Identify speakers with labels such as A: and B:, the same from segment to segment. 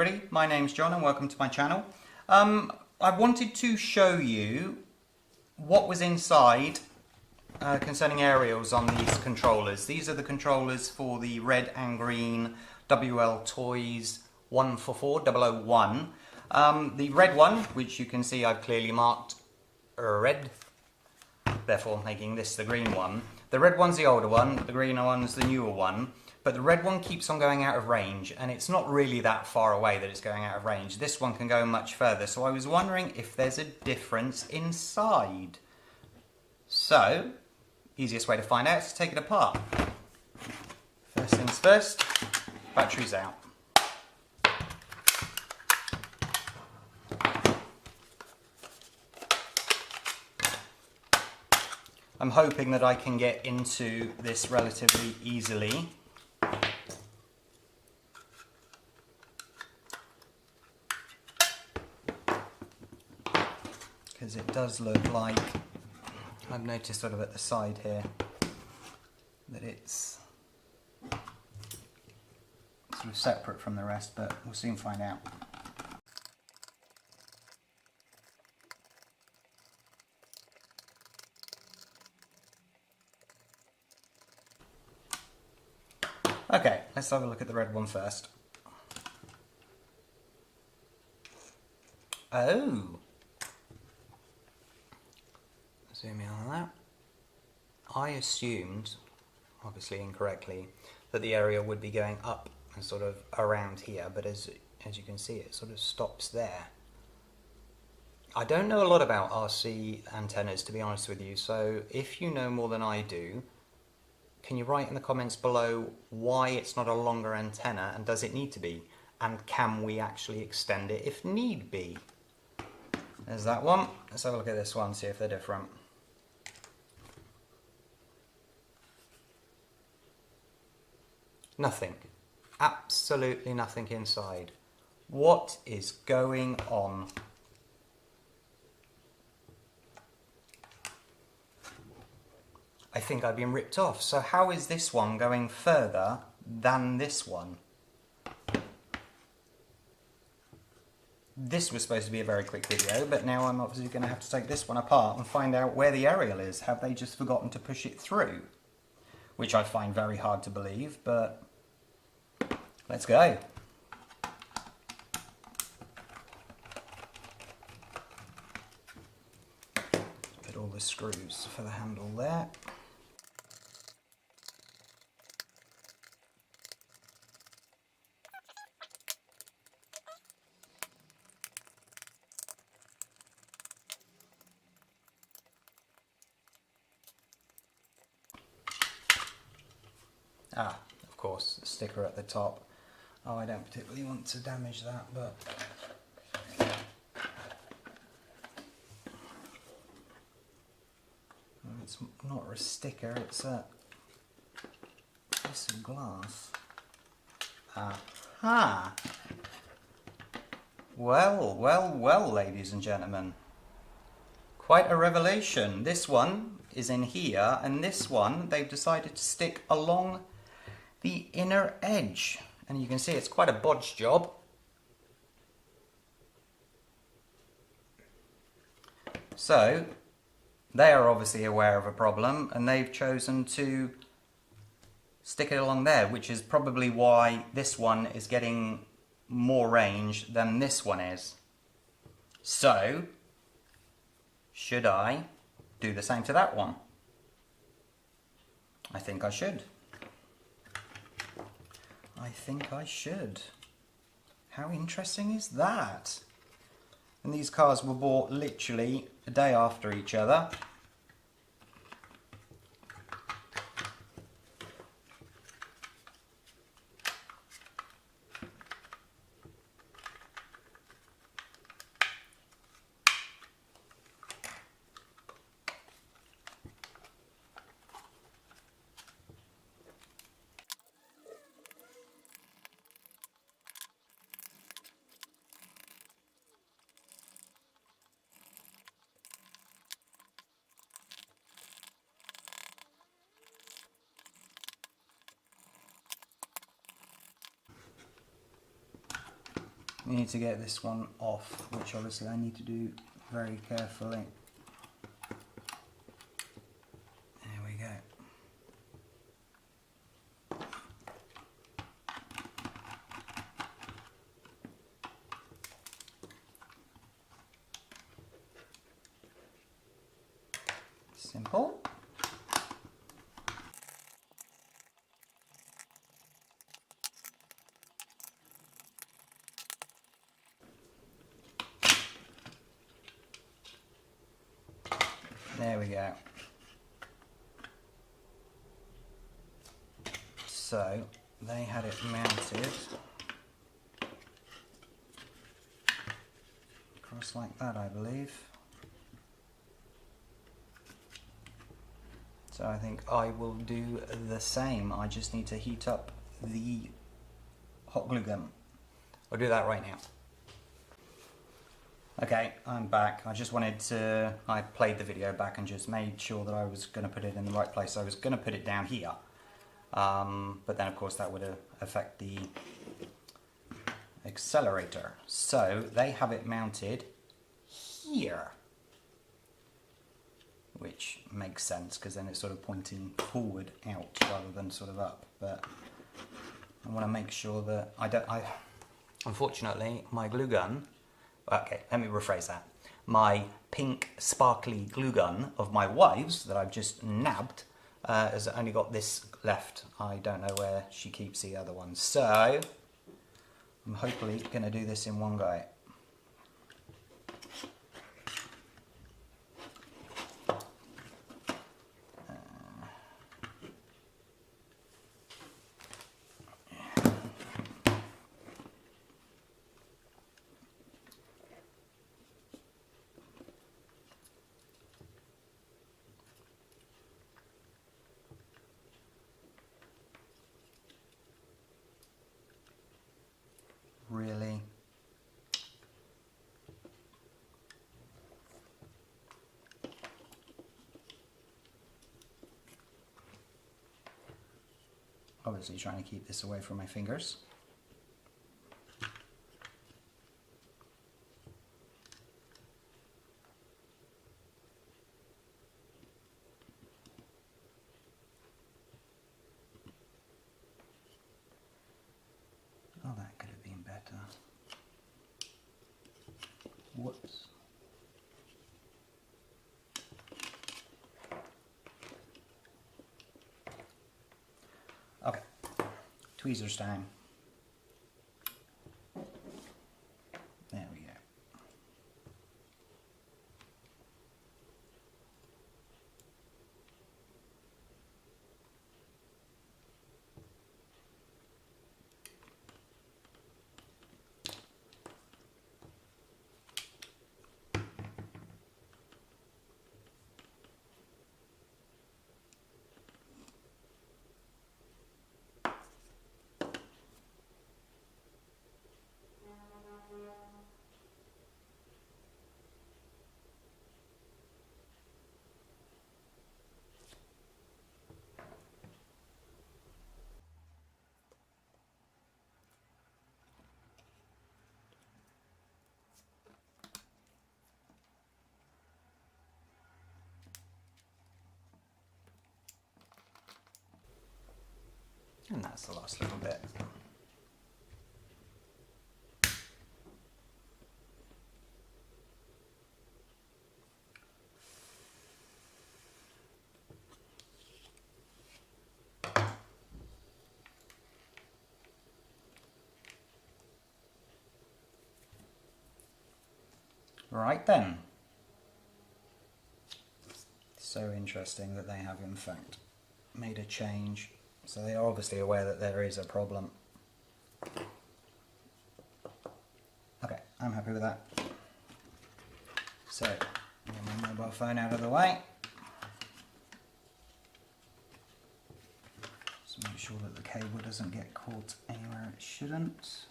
A: everybody, my name's John and welcome to my channel. I wanted to show you what was inside concerning aerials on these controllers. These are the controllers for the red and green WLToys 144001. The red one, which you can see I've clearly marked red, therefore making this the green one. The red one's the older one, the green one's the newer one. But the red one keeps on going out of range, and it's not really that far away that it's going out of range. This one can go much further, so I was wondering if there's a difference inside. So, easiest way to find out is to take it apart. First things first, battery's out. I'm hoping that I can get into this relatively easily. Because it does look like, I've noticed sort of at the side here, that it's sort of separate from the rest, but we'll soon find out. Okay, let's have a look at the red one first. Oh! Zoom in on that. I assumed, obviously incorrectly, that the area would be going up and sort of around here, but as you can see, it sort of stops there. I don't know a lot about RC antennas, to be honest with you, so if you know more than I do, can you write in the comments below why it's not a longer antenna, and does it need to be? And can we actually extend it if need be? There's that one. Let's have a look at this one, see if they're different. Nothing. Absolutely nothing inside. What is going on? I think I've been ripped off. So how is this one going further than this one? This was supposed to be a very quick video, but now I'm obviously going to have to take this one apart and find out where the aerial is. Have they just forgotten to push it through? Which I find very hard to believe, but let's go. Get all the screws for the handle there. Ah, of course, the sticker at the top. Oh, I don't particularly want to damage that, but it's not a sticker, it's a piece of glass. Aha! Well, well, well, ladies and gentlemen. Quite a revelation. This one is in here, and this one they've decided to stick along the inner edge. And you can see it's quite a bodged job. So, they are obviously aware of a problem and they've chosen to stick it along there, which is probably why this one is getting more range than this one is. So, should I do the same to that one? I think I should. I think I should. How interesting is that? And these cars were bought literally a day after each other. you need to get this one off, which obviously I need to do very carefully. There we go. Simple. There we go. So they had it mounted across like that, I believe. So I think I will do the same. I just need to heat up the hot glue gun. I'll do that right now. Okay, I'm back. I just wanted to, I played the video back and just made sure that I was going to put it in the right place. I was going to put it down here, but then of course that would affect the accelerator. So they have it mounted here, which makes sense because then it's sort of pointing forward out rather than sort of up. But I want to make sure that unfortunately my glue gun, okay, let me rephrase that. My pink sparkly glue gun of my wife's that I've just nabbed has only got this left. I don't know where she keeps the other ones. So I'm hopefully going to do this in one go. Really? Obviously trying to keep this away from my fingers. Oh, that could have been better. Whoops. Okay, tweezers time. There we go. And that's the last little bit. Right then. So interesting that they have in fact made a change. So they are obviously aware that there is a problem. Okay, I'm happy with that. So, get my mobile phone out of the way. Just make sure that the cable doesn't get caught anywhere it shouldn't.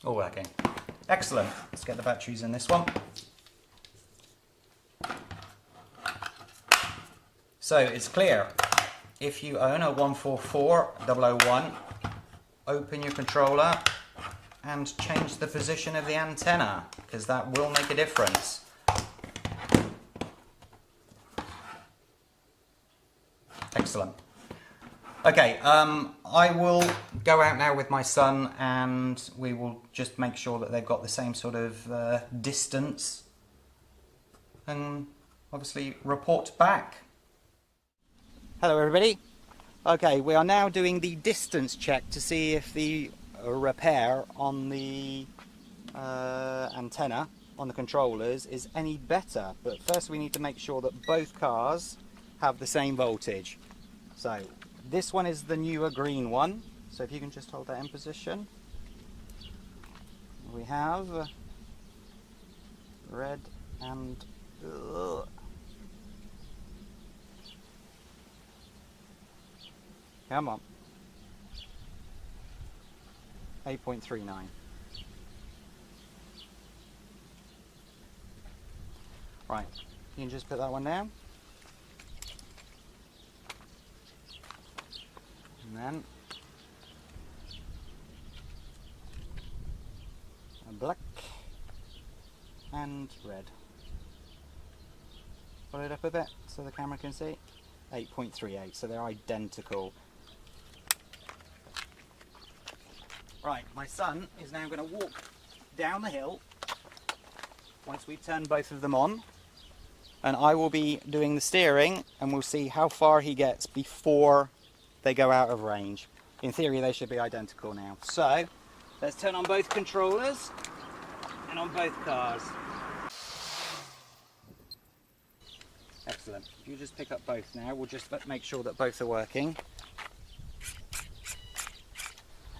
A: All working. Excellent. Let's get the batteries in this one. So it's clear. If you own a 144001, open your controller and change the position of the antenna, because that will make a difference. Excellent. Okay, I will go out now with my son and we will just make sure that they've got the same sort of distance and obviously report back. Hello everybody. Okay, we are now doing the distance check to see if the repair on the antenna on the controllers is any better. But first we need to make sure that both cars have the same voltage. So this one is the newer green one. So if you can just hold that in position. We have red and come on. 8.39. Right, you can just put that one down. And then a black and red. Pull it up a bit so the camera can see. 8.38, so they're identical. Right, my son is now going to walk down the hill once we've turned both of them on, and I will be doing the steering and we'll see how far he gets before they go out of range. In theory they should be identical now. So let's turn on both controllers and on both cars. Excellent. If you just pick up both now, we'll just make sure that both are working.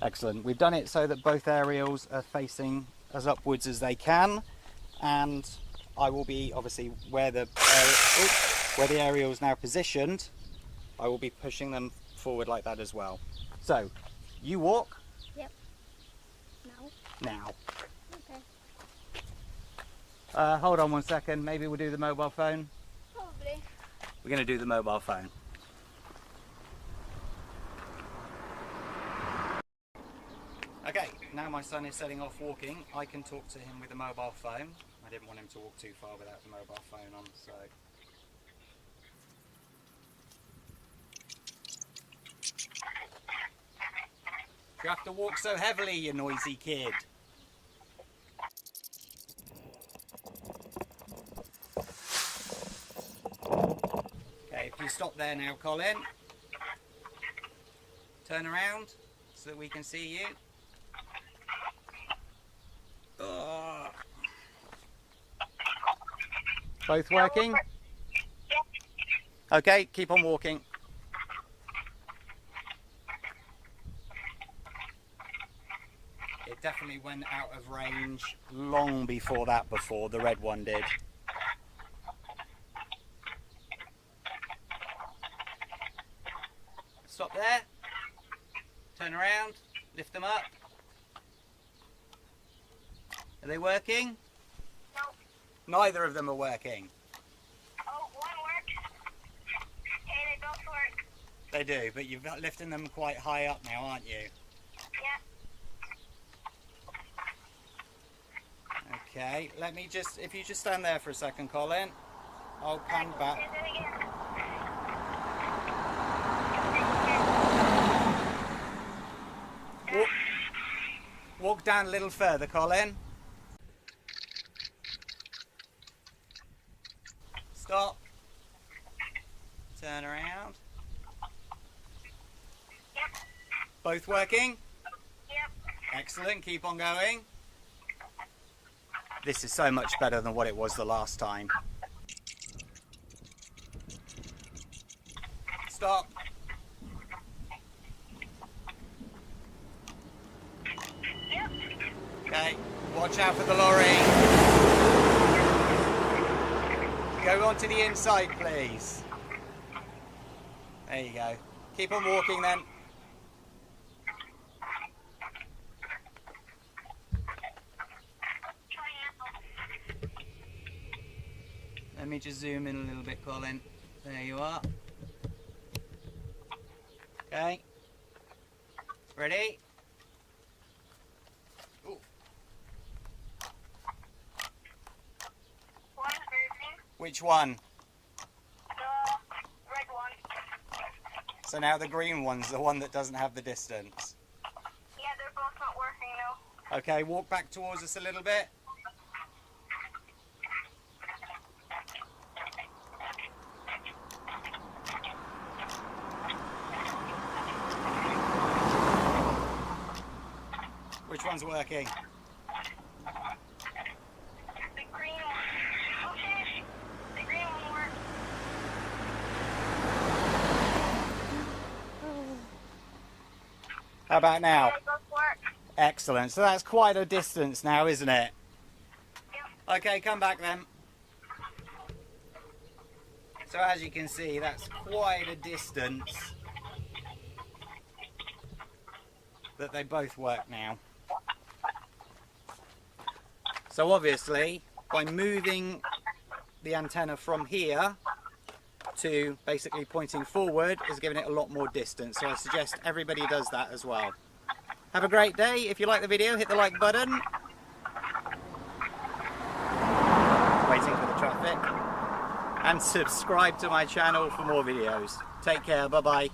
A: Excellent. We've done it so that both aerials are facing as upwards as they can, and I will be obviously where the aerial is now positioned, I will be pushing them forward like that as well. So you walk.
B: Yep. Now.
A: Okay. Hold on one second. Maybe we'll do the mobile phone.
B: Probably.
A: We're going to do the mobile phone. Okay, now my son is setting off walking. I can talk to him with a mobile phone. I didn't want him to walk too far without the mobile phone on, so. You have to walk so heavily, you noisy kid. Okay, if you stop there now, Colin. Turn around so that we can see you. Both working? Okay, keep on walking. It definitely went out of range long before that, the red one did. Stop there. Turn around, lift them up. Are they working? No. Neither of them are working.
B: Oh, one works. Hey, they both work.
A: They do, but you're lifting them quite high up now, aren't you?
B: Yeah.
A: Okay, let me just, if you just stand there for a second, Colin, I'll pan back. Walk down a little further, Colin. Stop. Turn around.
B: Yep.
A: Both working?
B: Yep.
A: Excellent, keep on going. This is so much better than what it was the last time. Stop.
B: Yep.
A: Okay, watch out for the lorry. Go on to the inside, please. There you go. Keep on walking then. Let me just zoom in a little bit, Colin. There you are. Okay. Ready? Ooh.
B: One moving.
A: Which one?
B: The red one.
A: So now the green one's the one that doesn't have the distance.
B: Yeah, they're both not working now.
A: Okay, walk back towards us a little bit. Which one's working?
B: The green one. Okay. The green one works.
A: How about now?
B: They both work.
A: Excellent. So that's quite a distance now, isn't it?
B: Yep.
A: Okay, come back then. So as you can see, that's quite a distance that they both work now. So obviously, by moving the antenna from here to basically pointing forward is giving it a lot more distance. So I suggest everybody does that as well. Have a great day. If you like the video, hit the like button. Waiting for the traffic. And subscribe to my channel for more videos. Take care. Bye-bye.